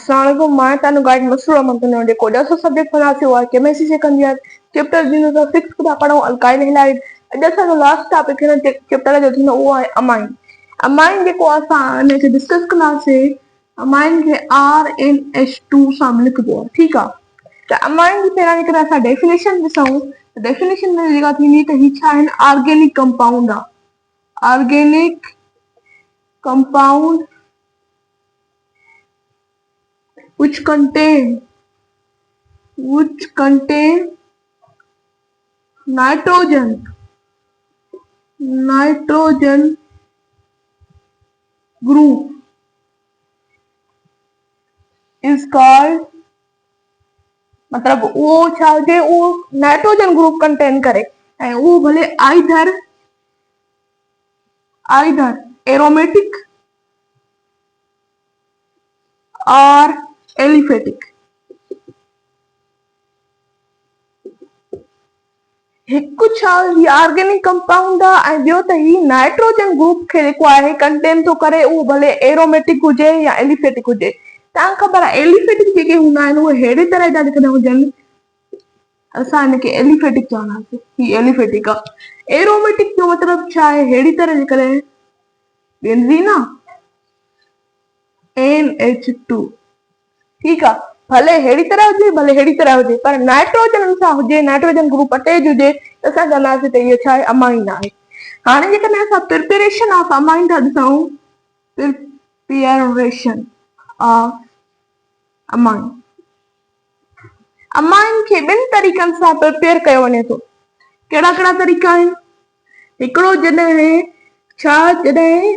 अस्सलामुअलैकुम मैं तानु गाइड मसरूर अहमद ने को जैसा सब्जेक्ट पढ़ाते हुआ केमिस्ट्री सेकंड ईयर चैप्टर जिन तो 6 का पढ़ो अल्काइल हैलाइड जैसा जो लास्ट टॉपिक है चैप्टर जो थी वो है अमाइन अमाइन जे को असा ने से डिस्कस करना से अमाइन के RNH2 सां लिखबो ठीक है तो अमाइन की पहिरां हिकड़ा सा डेफिनेशन ॾिसूं डेफिनेशन में जेका थींदी त ही छा आहिनि ऑर्गेनिक कंपाउंड आहे organic compound which contain nitrogen group is called मतलब वो छा हुजे वो नाइट्रोजन ग्रुप कंटेन करे ऐं वो भले आइदर एरोमेटिक और एलिफेटिक हिकु छा ही ऑर्गेनिक कंपाउंड आहे ऐं ॿियो त ही नाइट्रोजन ग्रुप खे जेको आहे कंटेन थो करे उहो भले एरोमेटिक हुजे या एलिफेटिक हुजे तव्हां ख़बर आहे एलिफेटिक जेके हूंदा आहिनि उहे अहिड़े तरह जा जेकॾहिं हुजनि असां हिनखे एलिफेटिक चवंदासीं ही एलिफेटिक आहे एरोमेटिक जो मतिलबु छा आहे अहिड़ी तरह जेकॾहिं बेंज़ीन NH2 ठीक है भले हेड़ी तरह हुजे भले हेड़ी तरह हुजे पर नाइट्रोजन सां हुजे नाइट्रोजन ग्रुप अटैच हुजे त असां चवंदासीं त इहो छा आहे अमाइन आहे हाणे जेकॾहिं असां प्रिपरेशन ऑफ अमाइन था ॾिसूं प्रिपरेशन ऑफ अमाइन अमाइन खे ॿिनि तरीक़नि सां प्रिपेयर कयो वञे थो कहिड़ा कहिड़ा तरीक़ा आहिनि हिकिड़ो जॾहिं छा जॾहिं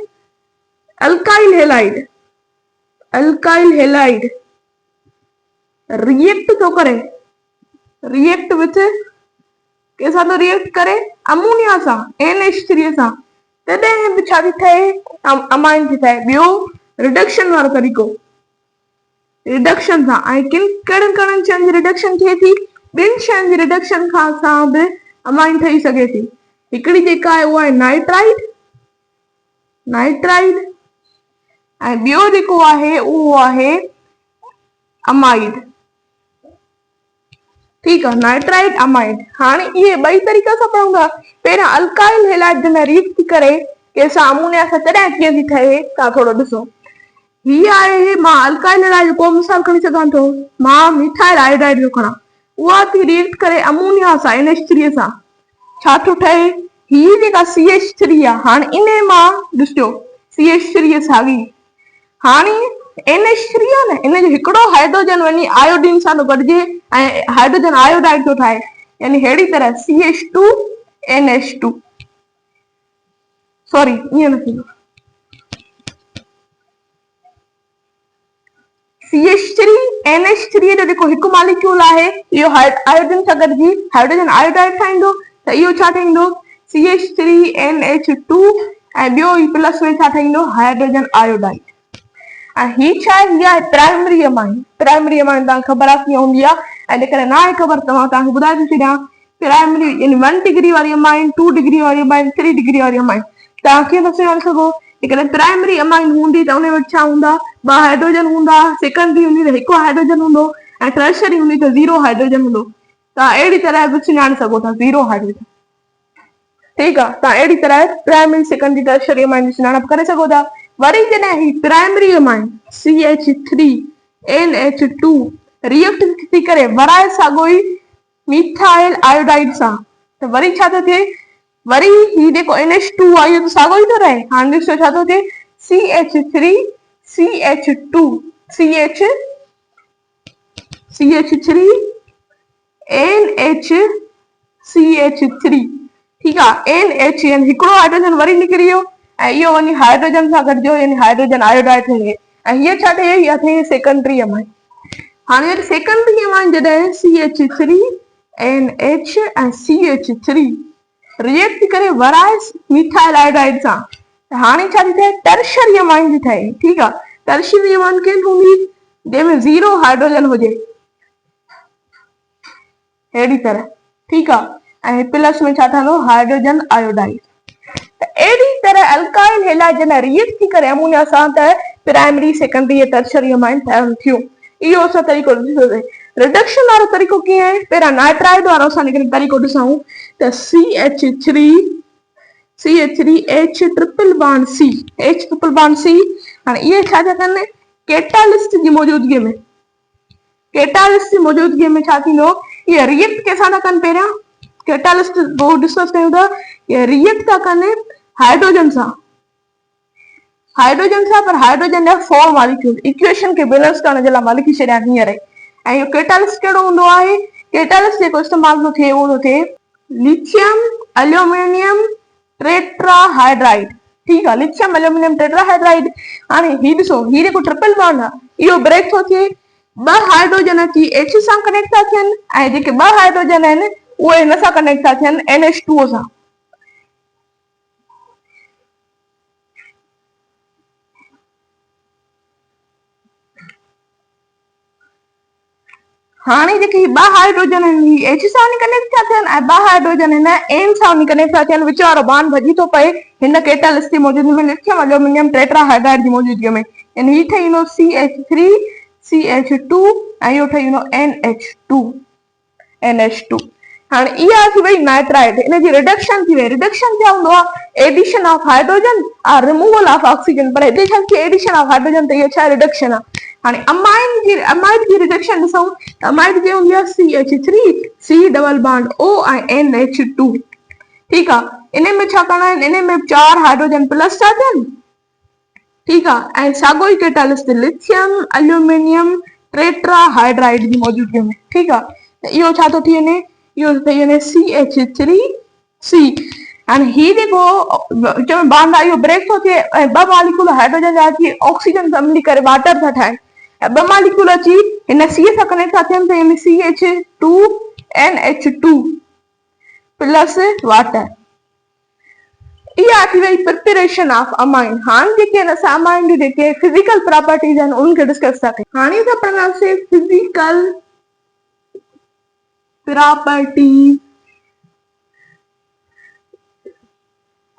अल्काइल हेलाइड रिएक्ट तो करे रिएक्ट विथ कैसा तो रिएक्ट करे अमोनिया सां NH3 सां तॾहिं बि छा थी ठहे अमाइन थी ठहे ॿियो रिडक्शन वारो तरीक़ो रिडक्शन सां ऐं कहिड़नि कहिड़नि शयुनि जी रिडक्शन थिए थी ॿिनि शयुनि जी रिडक्शन खां सां बि अमाइन ठही सघे थी हिकिड़ी जेका आहे उहा आहे नाइट्राइड ऐं ॿियो जेको आहे उहो आहे अमाइड ठीक है नाइट्राइड अमाइड हाणे इहे ॿई तरीक़ा सां पढ़ूं था पहिरियां अल्काइल हेलाइड जॾहिं रिएक्ट थी करे कंहिंसां अमोनिया सां तॾहिं कीअं थी ठहे तव्हां थोरो ॾिसो हीअ आहे मां अल्काइल हेलाइड जो को मिसाल खणी सघां थो मां मिथाइल आयोडाइड जो खणां उहा थी रिएक्ट करे अमोनिया सां NH3 सां छा थो ठहे हीअ जेका CH3 आहे हाणे इन मां ॾिसो CH3 साॻी हाणे NH3 आहे न इन जो हिकिड़ो हाइड्रोजन वञी आयोडीन सां गॾिजे ऐं हाइड्रोजन आयोडाइड थो ठाहे यानी अहिड़ी तरह CH2 NH2 सॉरी ईअं न थींदो CH3 NH3 जो जेको हिकु मॉलिक्यूल आहे इहो आयोडीन सां गॾिजी हाइड्रोजन आयोडाइड ठाहींदो त इहो छा ठहींदो CH3 NH2 ऐं ॿियो ई प्लस में छा ठहींदो हाइड्रोजन आयोडाइड ऐं ही छा आहे हीअ आहे प्राइमरी अमाइन तव्हांखे ख़बर आहे कीअं हूंदी आहे ऐं जेकॾहिं न आहे ख़बर तव्हां तव्हांखे ॿुधाए थी छॾियां प्राइमरी यानी 1 डिग्री वारी अमाइन 2 डिग्री वारी अमाइन 3 डिग्री वारी अमाइन तव्हां कीअं था सुञाणे सघो जेकॾहिं प्राइमरी अमाइन हूंदी त उन वटि छा हूंदा 2 हाइड्रोजन हूंदा सेकेंडरी हूंदी त 1 हाइड्रोजन हूंदो ऐं टर्शरी हूंदी त 0 हाइड्रोजन हूंदो तव्हां अहिड़ी तरह बि सुञाणे सघो था 0 हाइड्रोजन ठीक आहे तव्हां अहिड़ी तरह प्राइमरी सेकेंडरी टर्शरी अमाइन जी सुञाणप करे सघो था वरी जॾहिं ही primary amine CH3 NH2 react थी करे वराए साॻियो ई मिथाइल आयोडाइड सां त वरी छा थो थिए वरी ही जेको NH2 आहे इहो त साॻियो ई थो रहे हाणे ॾिसो छा थो थिए CH3 CH2 CH3 NH ठीक आहे NH यानी हिकिड़ो हाइड्रोजन वरी निकिरी वियो ऐं इहो वञी हाइड्रोजन सां गॾिजो यानी हाइड्रोजन आयोडाइड ठही वियो ऐं हीअ छा ठहे हीअ ठहे सेकेंडरी अमाइन हाणे सेकेंडरी अमाइन जॾहिं CH3 NH ऐं CH3 रिएक्ट थी करे वराए मिथाइल आयोडाइड सां त हाणे छा थी ठहे टर्शरी अमाइन थी ठहे ठीक आहे टर्शरी अमाइन कीअं हूंदी जंहिंमें 0 हाइड्रोजन हुजे अहिड़ी तरह ठीक आहे ऐं प्लस में छा ठहंदो हाइड्रोजन आयोडाइड अहिड़ी तरह अल्काइल हेलाइड जॾहिं रिएक्ट थी करे अमोनिया सां त प्राइमरी सेकेंडरी या टर्शरी अमाइन ठहन थियो। इहो असां तरीक़ो ॾिठो से। रिडक्शन वारो तरीक़ो कीअं आहे? पहिरां नाइट्राइड वारो असां तरीक़ो ॾिसूं त CH3H triple bond C H triple bond C। हाणे इहे छा था कनि? कैटालिस्ट जी मौजूदगी में छा थींदो? ये रिएक्ट कैसा था कनि? पहिरियां कैटालिस्ट वो डिस्कस कयूं था। ये रिएक्ट था कनि हाइड्रोजन सां पर हाइड्रोजन जा 4 मॉलिक्यूल इक्वेशन के बैलेंस करण जे लाइ मां लिखी छॾियां हींअर। ऐं इहो कैटालिस्ट कहिड़ो हूंदो आहे? कैटालिस्ट जेको इस्तेमालु थो थिए उहो थो थिए लिथियम एल्यूमिनियम टेट्राहाइड्राइड। ठीक है, लिथियम एल्यूमिनियम टेट्राहाइड्राइड। हाणे ही ॾिसो, ही जेको ट्रिपल बॉन्ड आहे इहो ब्रेक थो थिए, 2 हाइड्रोजन अची H सां कनेक्ट था थियनि ऐं जेके 2 हाइड्रोजन आहिनि उहे हिन सां कनेक्ट था थियनि NH2 सां। हाणे जेके 2 हाइड्रोजन आहिनि H सां कनेक्ट था थियनि ऐं 2 हाइड्रोजन आहिनि N सां कनेक्ट था थियनि। विच वारो बॉन्ड भॼी थो पए हिन कैटालिस्ट जी मौजूदगी में, लिथियम एल्यूमिनियम टेट्राहाइड्राइड जी मौजूदगी में। यानी ही ठही वेंदो CH3 CH2 ऐं इहो ठही वेंदो NH2। हाणे इहा थी वई नाइट्राइड, इन जी रिडक्शन थी वई। रिडक्शन क्या हूंदो आहे? एडिशन ऑफ हाइड्रोजन और रिमूवल ऑफ ऑक्सीजन। पर हिते छा थी? एडिशन ऑफ हाइड्रोजन, त इहो छा रिडक्शन आहे। हाणे अमाइड जी रिडक्शन ॾिसूं त अमाइड जी हूंदी आहे CH3 C double bond O ऐं NH2। ठीक आहे, इन में छा करणा आहिनि? इन में 4 हाइड्रोजन प्लस था थियनि। ठीक आहे, ऐं साॻियो ई कैटालिस्ट लिथियम एल्यूमिनियम टेट्राहाइड्राइड जी मौजूदगी में। ठीक आहे, त इहो छा थो थी वञे? इहो ठही वञे CH3C। हाणे ही जेको बॉन्ड आहे इहो ब्रेक थो थिए ऐं 2 मॉलिक्यूल हाइड्रोजन जा अची ऑक्सीजन सां मिली करे वाटर था ठाहिनि ऐं 2 मॉलिक्यूल अची हिन C सां कनेक्ट था थियनि, त हिन CH2NH2 प्लस वाटर। इहा थी वई प्रिपरेशन ऑफ अमाइन। हाणे जेके असां अमाइन जी जेके फिजिकल प्रॉपर्टीज आहिनि उनखे डिस्कस था कयूं। हाणे असां पढ़ंदासीं फिजिकल प्रॉपर्टीज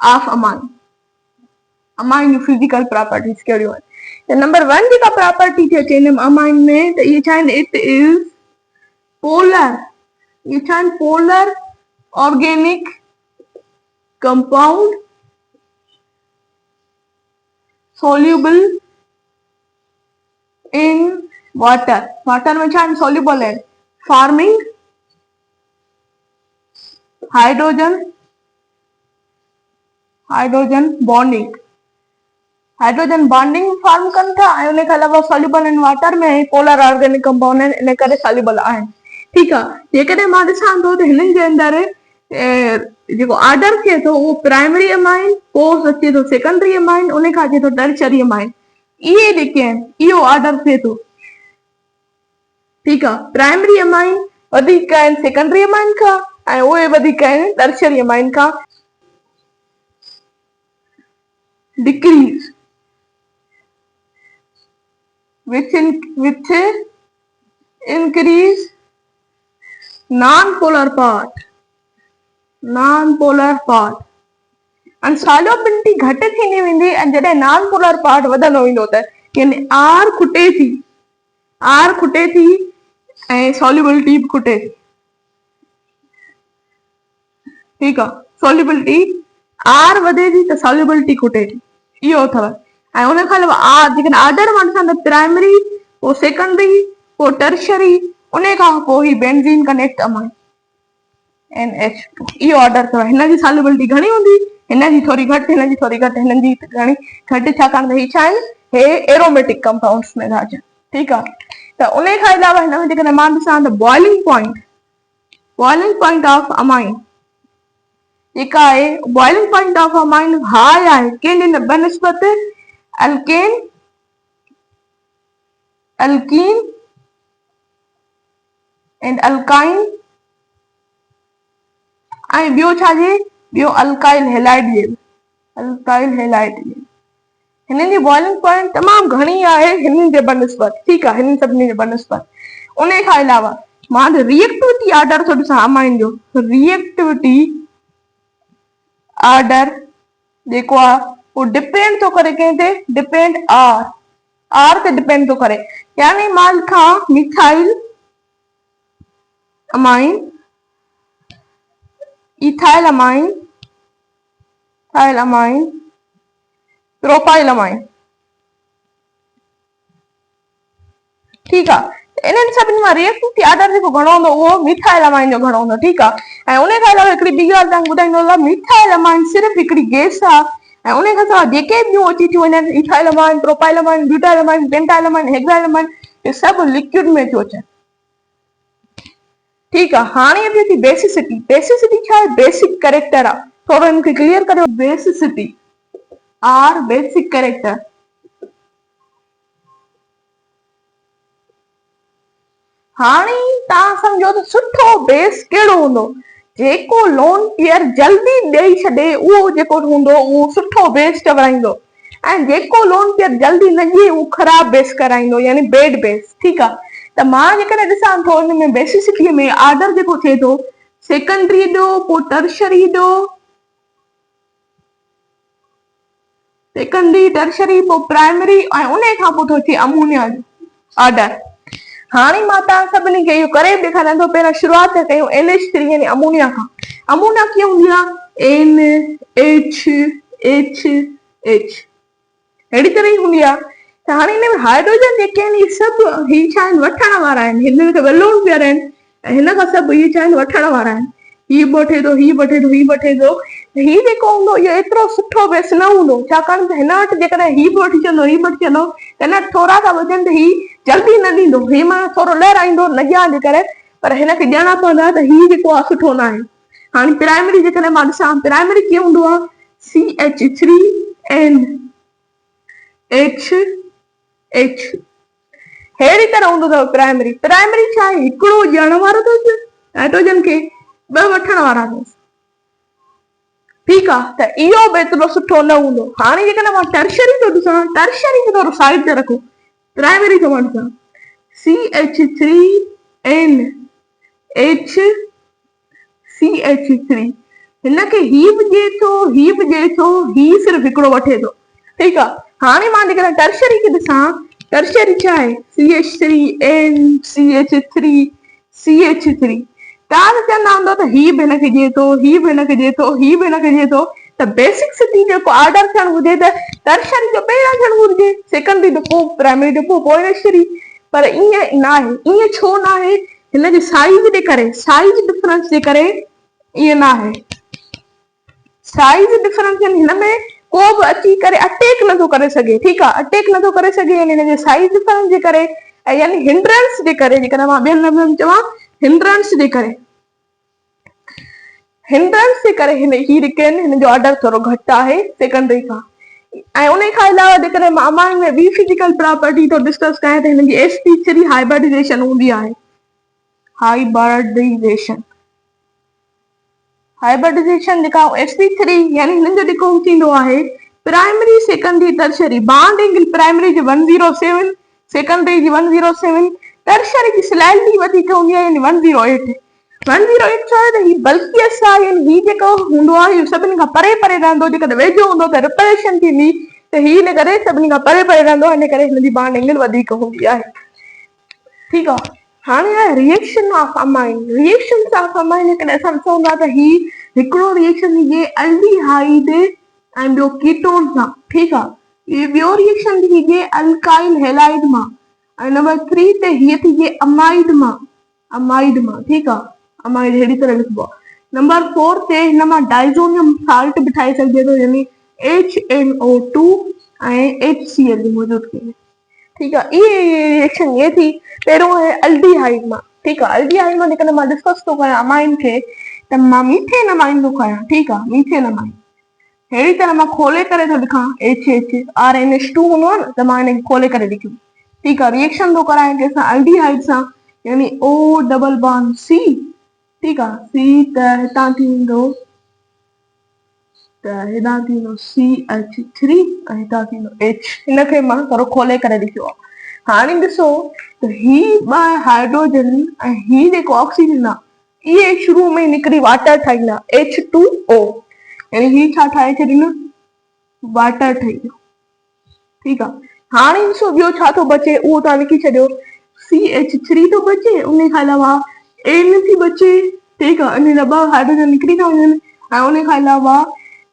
ऑफ अमाइन जी फिजिकल प्रॉपर्टीज कहिड़ियूं आहिनि? त नंबर 1 जेका प्रॉपर्टी थी अचे हिन अमाइन में, त इहे छा आहिनि? It is polar. ये छा आहिनि? Polar organic compound soluble in water। Water में छा soluble है? forming हाइड्रोजन बॉन्डिंग फॉर्म कनि था ऐं उन खां अलावा soluble in वाटर में पोलर ऑर्गेनिक कंपाउंड आहिनि, इन करे soluble आहिनि। ठीकु आहे, जेकॾहिं मां ॾिसां थो त हिननि जे अंदरि जेको ऑर्डर थिए थो उहो प्राइमरी अमाइन, पोइ अचे थो सेकेंडरी अमाइन, उन खां अचे थो टर्शरी अमाइन। इहे जेके आहिनि इहो ऑर्डर थिए थो। ठीकु आहे, प्राइमरी अमाइन वधीक आहिनि सेकेंडरी अमाइन खां ऐं उहे वधीक आहिनि टर्शरी अमाइन खां। Decrease with increase non-polar part and solubility घटि थींदी वेंदी ऐं जॾहिं नॉन पोलर पार्ट वधंदो वेंदो त यानी R खुटे थी ऐं solubility बि खुटे थी। ठीकु आहे, solubility R वधे थी त solubility खुटे थी, इहो अथव। ऐं उन खां अलावा जेकॾहिं ऑर्डर मां ॾिसां त प्राइमरी, पोइ सेकेंडरी, पोइ टर्शरी, उन खां पोइ ही बेंज़ीन कनेक्ट अमाइन NH2। इहो ऑर्डर अथव। हिन जी सॉल्युबिलिटी घणी हूंदी? हिन जी थोरी घटि, हिन जी थोरी घटि, हिननि जी घणी घटि, छाकाणि त ही छा आहिनि? हे एरोमेटिक कंपाउंड्स में था अचनि। ठीकु आहे, त उन खां अलावा हिन में जेकॾहिं मां ॾिसां त बॉइलिंग पॉइंट ऑफ अमाइन जेका आहे, boiling point of amine high आहे कंहिंजे बनस्बत? अल्कीन एंड अल्काइन ऐं ॿियो छाजे? ॿियो अल्काइल हेलाइड जे। हिननि जी बॉइलिंग पॉइंट तमामु घणी आहे हिननि जे बनस्बत। ठीकु आहे, हिननि सभिनी जे बनस्बत। उन खां अलावा मां रिएक्टिविटी ऑर्डर थो ॾिसां अमाइन जो। रिएक्टिविटी ऑर्डर जेको आहे उहो डिपेंड थो करे कंहिं ते? डिपेंड आर आर ते डिपेंड तो करे। यानी मां लिखां मिथाइल अमाइन, इथाइल अमाइन, थाइल अमाइन, प्रोपाइल अमाइन। ठीक है, इन्हनि सभिनी मां रिएक्टिविटी आर्डर जेको घणो हूंदो उहो मिथाइल अमाइन जो घणो हूंदो। ठीकु आहे, ऐं उन खां अलावा हिकिड़ी ॿी ॻाल्हि तव्हांखे ॿुधाईंदो, मिथाइल अमाइन सिर्फ़ु हिकिड़ी गैस आहे, ऐं उन खां सवाइ जेके बि ॿियूं अची थियूं वञनि, ethyl amine, propyl amine, butyl amine, pentyl amine, hexyl amine, इहे सभु लिक्विड में थियूं अचनि। ठीकु आहे, हाणे अचे थी बेसिसिटी। बेसिसिटी छा आहे? बेसिक कैरेक्टर आहे। थोरो हिनखे क्लियर करियो। Basicity are basic character. हाणे तव्हां सम्झो त सुठो बेस कहिड़ो हूंदो? जेको लोन पेयर जल्दी ॾेई छॾे उहो जेको हूंदो उहो सुठो बेस ठहिराईंदो, ऐं जेको लोन पेयर जल्दी न ॾिए उहो ख़राब बेस कराईंदो, यानी बेड बेस। ठीकु आहे, त मां जेकॾहिं ॾिसां थो हिन में बेसिसिटीअ में आर्डर जेको थिए थो, सेकेंडरी ॾियो, पोइ टर्शरी ॾियो, सेकेंडरी, टर्शरी, पोइ प्राइमरी, ऐं उन खां पोइ थो अचे अमोनिया जो आर्डर। हाणे मां तव्हां सभिनी खे इहो करे ॾेखारियां थो। पहिरियों शुरूआत कयूं NH3 यानी अमोनिया खां। अमोनिया कीअं हूंदी आहे? NH अहिड़ी तरह ई हूंदी आहे। त हाणे हिन में हाइड्रोजन जेके आहिनि इहे सभु ही छा आहिनि? वठण वारा आहिनि। हिन खे लोन पेयर आहिनि, ऐं हिन खां सभु इहे छा आहिनि? वठण वारा आहिनि। ही वठे थो, ही वठे थो, ही वठे थो। ही जेको हूंदो इहो एतिरो सुठो बेस न हूंदो, छाकाणि त हिन वटि जेकॾहिं ही बि वठी छॾंदो, ही बि वठी छॾंदो, त हिन वटि थोरा था बचनि त ही जल्दी न ॾींदो, ही मां थोरो लहराईंदो न ॾियां जे करे, पर हिनखे ॾियणा पवंदा, त ही जेको आहे सुठो न आहे। हाणे प्राइमरी जेकॾहिं मां ॾिसां, प्राइमरी कीअं हूंदो आहे? CH3NH अहिड़ी तरह हूंदो अथव प्राइमरी। प्राइमरी छा आहे? हिकिड़ो ॾियण वारो अथसि हाइड्रोजन खे, ॿ वठण वारा अथसि। ठीकु आहे, त इहो बि एतिरो सुठो न हूंदो। हाणे जेकॾहिं मां टर्शरी थो ॾिसां, टर्शरी खे थोरो साइड ते रखो, प्राइमरी खे मां ॾिसां CH3NH हिनखे ही बि ॾिए थो, ही बि ॾिए थो, ही सिर्फ़ु हिकिड़ो वठे थो। ठीकु आहे, हाणे मां जेकॾहिं टर्शरी खे ॾिसां, टर्शरी छा आहे? CH3NCH3CH3 तव्हां चवंदा हूंदो त ही बि हिनखे ॾिए थो, ही बि हिनखे ॾिए थो, ही बि हिनखे ॾिए थो, त बेसिसिटी जेको आर्डर थियणु घुरिजे त टर्शरी जो पहिरियां थियणु घुरिजे, सेकेंडरी जो पोइ, प्राइमरी जो पोइ NH3। पर ईअं न आहे। ईअं छो न आहे? हिनजे साइज जे करे, साइज डिफरेंस जे करे ईअं न आहे। साइज डिफरेंस हिन में को बि अची करे अटैक नथो करे सघे। ठीकु आहे, अटैक नथो करे सघे, यानी हिनजे साइज डिफरेंस जे करे, ऐं यानी हिंड्रेंस जे करे, जेकॾहिं मां ॿियनि लफ़्ज़नि में चवां हिंड्रेंस जे करे, हिंड्रेंस जे करे हिन ही जेके आहिनि हिन जो ऑर्डर थोरो घटि आहे सेकेंडरी खां। ऐं उन खां अलावा जेकॾहिं मां अमाइन में ॿी फिजिकल प्रॉपर्टी थो डिस्कस कयां त हिन जी sp3 हाइब्रिडाइजेशन हूंदी आहे। हाइब्रिडाइजेशन जेका sp3 यानी हिननि जो जेको थींदो आहे primary, secondary, tertiary. Bond angle primary जी 107, सेकेंडरी जी 107, टर्शरी जी स्लाइटली वधीक हूंदी आहे, यानी 108। 108 छो आहे? त ही बल्कियस आहे, यानी ही जेको हूंदो आहे इहो सभिनी खां परे परे रहंदो। जेकॾहिं वेझो हूंदो त रिपल्शन थींदी, त ही इन करे सभिनी खां परे परे रहंदो, इन करे हिन जी बॉन्ड एंगल वधीक हूंदी आहे। ठीकु आहे, हाणे आहे reaction of amine. Reaction of amine जेकॾहिं असां ॾिसूं था त ही हिकिड़ो रिएक्शन थीजे एल्डिहाइड ऐं ॿियो कीटोन सां। ठीकु आहे, ॿियो रिएक्शन थीजे अल्काइल हैलाइड मां, ऐं नंबर 3 ते हीअ थीजे अमाइड मां। ठीकु आहे, अमाइड अहिड़ी तरह लिखबो आहे। नंबर 4 ते हिन मां डाइज़ोनियम साल्ट बि ठाहे सघिजे थो, यानी HNO2 ऐं HCl मौजूदु कजे। ठीकु आहे, इहे रिएक्शन ये थी। पहिरियों आहे अल्डिहाइड मां। ठीकु आहे, अल्डिहाइड मां जेकॾहिं मां डिस्कस थो कयां अमाइन खे, त मां मीथेन अमाइन थो खयां। ठीकु आहे, मीथेन अमाइन अहिड़ी तरह मां खोले करे थो लिखां, HRNH2 हूंदो आहे न, त मां हिनखे खोले करे लिखियो। ठीकु आहे, रिएक्शन थो करायां कंहिंसां? अल्डिहाइड सां, यानी O डबल बॉन्ड C। ठीकु आहे, C त हितां थींदो CH3 ऐं हितां थींदो H। हिनखे मां थोरो खोले करे लिखियो आहे। हाणे ॾिसो त ही ॿ हाइड्रोजन ऐं ही जेको ऑक्सीजन आहे, इहे शुरू में निकिरी वाटर ठाहींदा, H2O, यानी ही छा ठाहे छॾींदो? वाटर ठही वियो। ठीकु आहे, हाणे ॾिसो ॿियो छा थो बचे, उहो तव्हां लिखी छॾियो। CH3 थो बचे, उन खां अलावा N थी बचे, ठीकु आहे, इन जा ॿ हाइड्रोजन निकिरी था वञनि, ऐं उन खां अलावा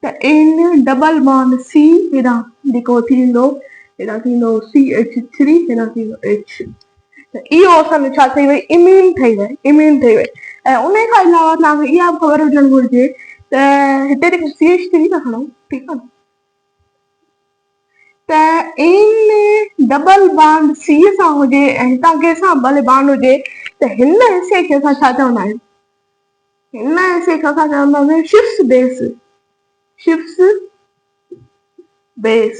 त N डबल बॉन्ड C हेॾां जेको थींदो, हेॾां थींदो CH3, हेॾां थींदो H। त इहो असांजो छा ठही वई, इमीन ठही वई, इमीन ठही वई। ऐं उन खां अलावा तव्हांखे इहा ख़बर हुजणु घुरिजे त हिते जेको CH3 था खणूं, ठीकु आहे, त N डबल बॉन्ड C सां हुजे ऐं हितां कंहिंसां भले बॉन्ड हुजे, त हिन हिसे खे असां छा चवंदा आहियूं, हिन हिसे खे असां चवंदा आहियूं शिफ्स बेस। शिफ्स बेस,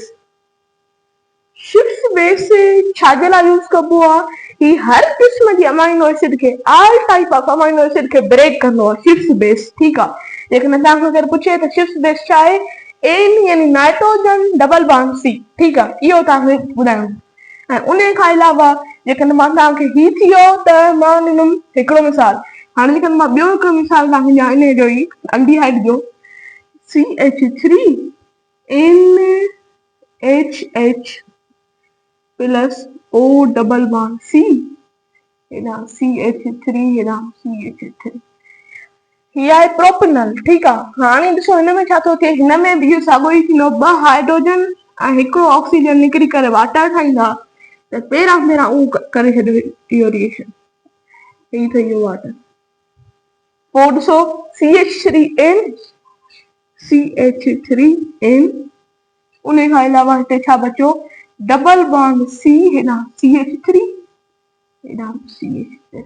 शिफ्स बेस छाजे लाइ यूज़ कबो आहे, ही हर क़िस्म जी अमाइनो एसिड खे, all type of amino acid खे ब्रेक कंदो आहे शिफ्स बेस, ठीकु आहे। लेकिन तव्हांखे अगरि पुछे त शिफ्स बेस छा आहे, N यानी नाइट्रोजन डबल बॉन्ड C, ठीकु आहे, इहो तव्हांखे ॿुधायो। ऐं उन खां अलावा जेकॾहिं मां तव्हांखे ही थी वियो त मां ॾिनमि हिकिड़ो मिसाल, हाणे जेकॾहिं मां ॿियो हिकिड़ो मिसाल तव्हांखे ॾियां इन जो ई एल्डिहाइड जो, CH3 NHH plus O double bond C, हेॾां CH3, हेॾां CH3, हीअ आहे प्रोपेनॉल, ठीकु आहे। हाणे ॾिसो हिन में छा थो थिए, हिन में बि इहो साॻियो ई थींदो, ॿ हाइड्रोजन ऐं हिकिड़ो ऑक्सीजन निकिरी करे वाटर ठाहींदा, त पहिरां उहो करे छॾियो इहो रिएक्शन, हीअ ठही वियो वाटर। पोइ ॾिसो CH3N, CH3N, उन खां अलावा हिते छा बचियो, डबल बॉन्ड C, हेॾां CH3, हेॾां CH3,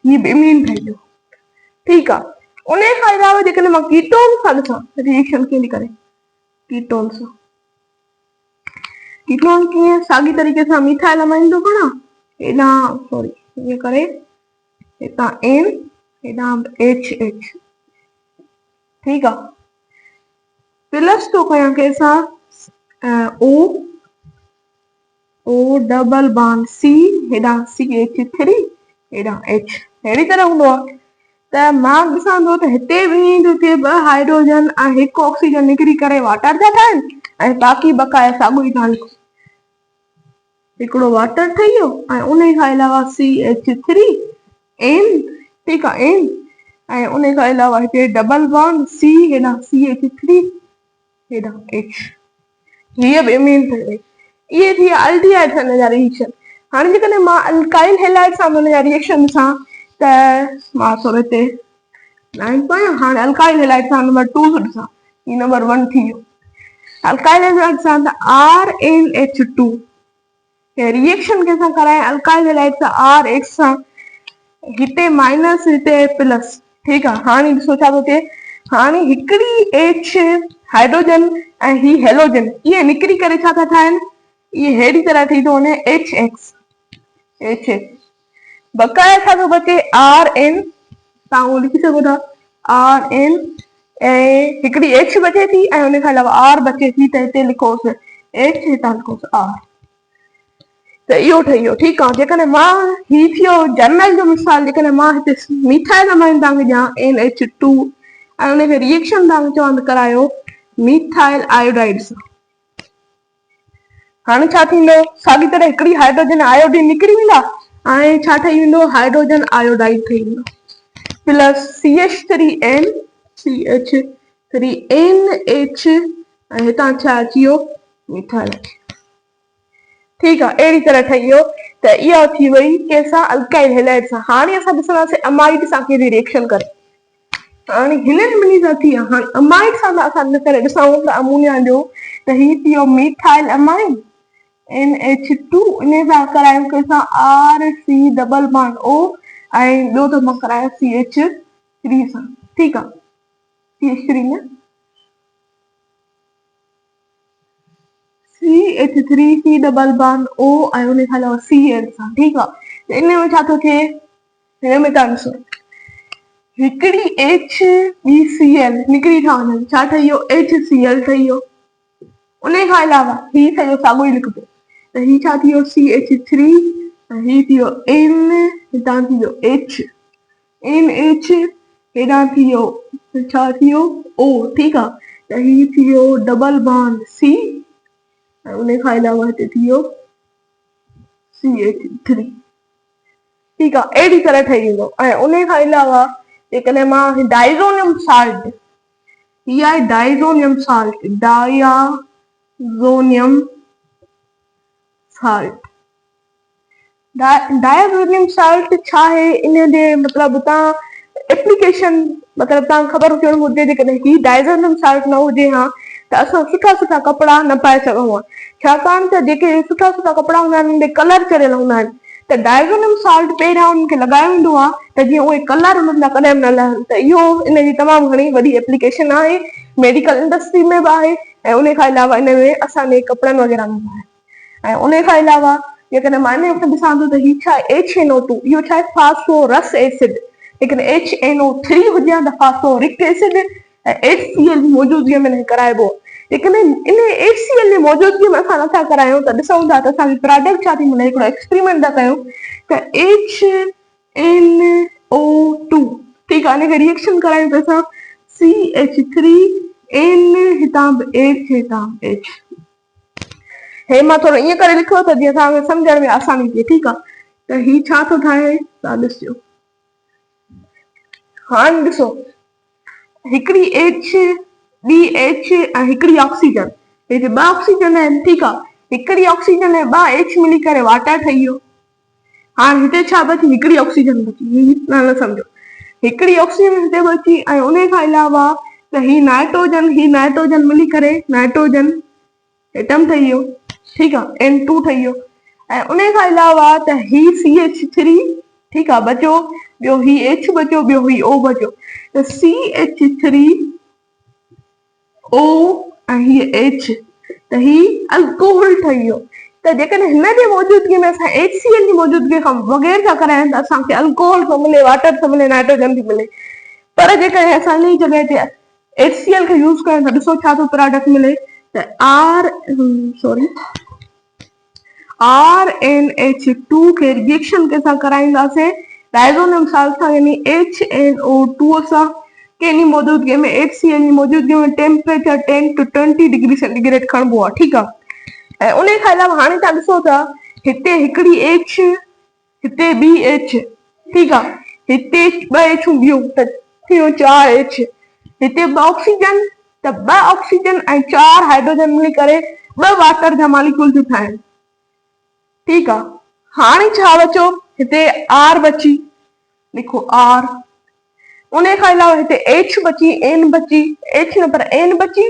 हीअ बि इमीन ठही वियो, ठीकु आहे। उन खां अलावा जेकॾहिं मां कीटोन सां ॾिसां रिएक्शन कीअं थी करे, कीटोन सां, कीटोन कीअं, साॻी तरीक़े सां मिथाइल अमाइन थो खणा, हेॾां सॉरी ईअं करे, हितां N, हेॾां HH, ठीकु आहे, प्लस थो कयां कंहिंसां O डबल बॉन्ड C, हेॾां CH3, हेॾां H, अहिड़ी तरह हूंदो आहे। त मां ॾिसां थो त हिते बि ईअं थो थिए, ॿ हाइड्रोजन ऐं हिकु ऑक्सीजन निकिरी करे वाटर था ठाहिनि, ऐं बाक़ी बक़ाया साॻियो ई तव्हां लिखो, हिकिड़ो वाटर ठही वियो, ऐं उन खां अलावा CH3N, ठीकु आहे, N, ऐं उन खां अलावा हिते डबल बॉन्ड C, हेॾां CH3, हेॾां H, हीअ बि इमीन ठही वई। इहे थी एल्डिहाइड सां जा रिएक्शन। हाणे जेकॾहिं मां अल्काइल हैलाइड सां हुन जा रिएक्शन ॾिसां त मां थोरो हिते लाइन पायां, हाणे अल्काइल हैलाइड सां नंबर 2 ॾिसां, ही नंबर 1 थी वियो। अल्काइल हैलाइड सां त RNH2, रिएक्शन कंहिंसां कराए अल्काइल हैलाइड सां RH सां, हिते माइनस हिते प्लस, ठीकु आहे। हाणे ॾिसो छा थो थिए, हाणे हिकिड़ी H हाइड्रोजन ऐं ही हेलोजन, इहे निकिरी करे छा था ठाहिनि, इहे अहिड़ी तरह थी थो वञे HX, बक़ाया छा थो बचे RN, तव्हां उहो लिखी सघो था RN, ऐं हिकिड़ी H बचे थी ऐं उन खां अलावा R बचे थी, त हिते लिखोसि H, हितां लिखोसि R, त इहो ठही वियो, ठीकु आहे। जेकॾहिं मां ही थी वियो जनरल जो मिसाल, जेकॾहिं मां हिते मिथाइल अमाइन तव्हांखे ॾियां NH2 ऐं उनखे रिएक्शन तव्हांखे चवंद करायो मिथाइल आयोडाइड सां, हाणे छा थींदो, साॻी तरह हिकिड़ी हाइड्रोजन आयोडीन निकिरी वेंदा ऐं छा ठही वेंदो, हाइड्रोजन आयोडाइड ठही वेंदो, प्लस CH3N, CH3NH, ऐं हितां छा अची वियो, मिथाइल, ठीकु आहे, अहिड़ी तरह ठही वियो। त इहा थी वई कंहिंसां, अल्काइल हैलाइड सां। हाणे असां ॾिसंदासीं अमाइड सां कहिड़ी रिएक्शन करे। हाणे हिननि ॿिन्ही सां थी वियो, हाणे अमाइड सां त असां करे ॾिसूं त अमोनिया जो, त ही थी वियो मिथाइल अमाइन NH2, इन सां करायूं कंहिंसां RC डबल बॉन्ड O, ऐं ॿियो त मां करायो CH3 सां, ठीकु आहे, CH3 में CH3 डबल बॉन्ड O ऐं उन खां अलावा Cl सां, ठीकु आहे। त इन में छा थो थिए, हिन में तव्हां ॾिसो हिकिड़ी HbCl निकिरी था वञनि, छा ठही वियो, HCl ठही वियो। उन खां अलावा ही ठही वियो साॻियो ई लिखिबो, त ही छा थी वियो CH3, ऐं ही थी वियो N, हितां थी वियो H, NH, हेॾां थी वियो छा थी वियो O, ठीकु आहे। त ही थी वियो डबल बॉन्ड C, ऐं उन खां अलावा हिते थी वियो CH3। ठीकु आहे, अहिड़ी तरह ठही वेंदो। ऐं उन खां अलावा जेकॾहिं मां डाइज़ोनियम साल्ट, हीअ आहे डाइज़ोनियम साल्ट, डाइज़ोनियम साल्ट। डाइज़ोनियम साल्ट छा आहे, इन जे मतिलबु तव्हां एप्लीकेशन, मतिलबु तव्हां ख़बर हुजणु घुरिजे जेकॾहिं हीअ डाइज़ोनियम साल्ट न हुजे हा त असां सुठा सुठा कपिड़ा न पाए सघूं हा, छाकाणि त जेके सुठा सुठा कपिड़ा हूंदा आहिनि उन ते कलर चढ़ियल हूंदा आहिनि, त डाइज़ोनियम साल्ट पहिरियां उनखे लॻायो वेंदो आहे त जीअं उहे कलर उन्हनि जा कॾहिं बि न लहनि। त इहो इन जी तमामु घणी वॾी एप्लीकेशन आहे, मेडिकल इंडस्ट्री में बि आहे ऐं उन खां अलावा इन में असांजे कपिड़नि वग़ैरह में बि आहे। ऐं उन खां अलावा जेकॾहिं मां इन वक़्तु ॾिसां थो त हीउ छा आहे HNO2, इहो छा आहे फास्फोरस एसिड। लेकिन HNO3 हुजे हा त फास्फोरिक एसिड ऐं HCl जी मौजूदगीअ में न कराइबो। लेकिन इन HCl जी मौजूदगीअ में असां नथा करायूं त ॾिसूं था त असांखे प्रोडक्ट छा थी मिले। हिकिड़ो एक्सपेरिमेंट था कयूं त HNO2, ठीकु आहे, हिनखे रिएक्शन करायूं त असां CH3N हितां बि H हितां H। हे मां थोरो ईअं करे लिखियो त जीअं तव्हांखे सम्झण में आसानी थिए। ठीकु आहे, त हीउ छा थो ठाहे तव्हां ॾिसिजो। हाणे ॾिसो, हिकिड़ी H, ॿी H ऐं हिकिड़ी ऑक्सीजन, हिते ॿ ऑक्सीजन आहिनि। ठीकु आहे, हिकिड़ी ऑक्सीजन ऐं ॿ H मिली करे वाटर ठही वियो। हाणे हिते छा बची, हिकिड़ी ऑक्सीजन बची। न सम्झो, हिकिड़ी ऑक्सीजन हिते बची ऐं उन खां अलावा त हीउ नाइट्रोजन मिली करे नाइट्रोजन एटम ठही वियो। ठीकु आहे, N2 ठही वियो। ऐं उन खां अलावा त ही CH3, ठीकु आहे, बचियो, ॿियो ही H बचियो, ॿियो ही O बचियो। त CH3O ऐं हीअ H, त ही अल्कोहल ठही वियो। त जेकॾहिं हिन जे मौजूदगीअ में असां HCl जी मौजूदगीअ खां बग़ैर था करायूं त असांखे अल्कोहल थो मिले, वाटर थो मिले, नाइट्रोजन थी मिले। पर जेकॾहिं असां इन जॻह ते HCl खे यूज़ कयूं त ॾिसो छा थो प्रोडक्ट मिले, त RnH2 खे रिएक्शन कंहिंसां कराईंदासीं, डाइज़ोनियम साल्ट सां, यानी HNO2 सां, कंहिंजी मौजूदगीअ में HCl जी मौजूदगीअ में टेम्परेचर 10 to 20 डिग्री सेंटीग्रेड खणबो आहे। ठीकु आहे, ऐं उन खां अलावा हाणे तव्हां ॾिसो था, हिते हिकिड़ी H, हिते ॿी H, ठीकु आहे, हिते ॿ Hूं ॿियूं त थी वियो 4 H, हिते ॿ ऑक्सीजन, त ॿ ऑक्सीजन ऐं 4 हाइड्रोजन मिली करे ॿ वाटर जा मॉलिक्यूल थियूं ठाहिनि। ठीकु आहे, हाणे छा बचो, हिते R बची, लिखो R। उन खां अलावा हिते H बची, N बची, H न पर N बची,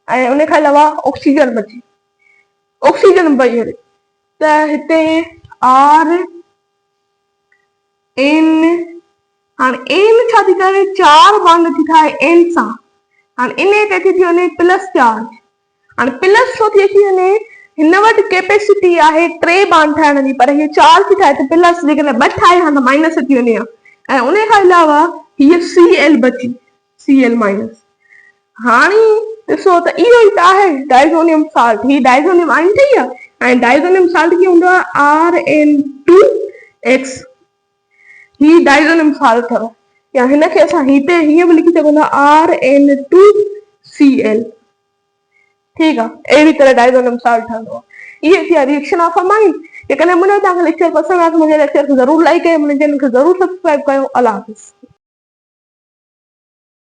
ऐं उन खां अलावा ऑक्सीजन बची, ऑक्सीजन पई हले। त हिते R N, हाणे N छा थी करे, 4 बॉन्ड थी ठाहे N सां। हाणे इन ते थी वञे प्लस चार्ज। हाणे प्लस छो थी अची वञे, हिन वटि कैपेसिटी आहे 3 बॉन्ड ठाहिण जी, पर हीअ 4 थी ठाहे त प्लस, जेकॾहिं 2 ठाहे हा त माइनस अची वञे हा। ऐं उन खां अलावा हीअ Cl बची, Cl माइनस। हाणे ॾिसो त इहो ई त आहे डाइज़ोनियम साल्ट। ही डाइज़ोनियम आयन ठही आहे, ऐं डाइज़ोनियम साल्ट कीअं हूंदो आहे, Rn2x। ही डाइज़ोनियम साल्ट अथव, या हिनखे असां हिते हीअं बि लिखी सघंदा Rn2Cl। ठीकु आहे, अहिड़ी तरह डाइज़ोनियम साल्ट ठहंदो आहे। इहे थी रिएक्शन ऑफ अमाइन। जेकॾहिं मुंहिंजो तव्हांखे लेक्चर पसंदि आहे त मुंहिंजे लेक्चर खे ज़रूरु लाइक कयो, मुंहिंजे चैनल खे ज़रूरु सब्सक्राइब कयो। अल्लाह हाफ़िज़।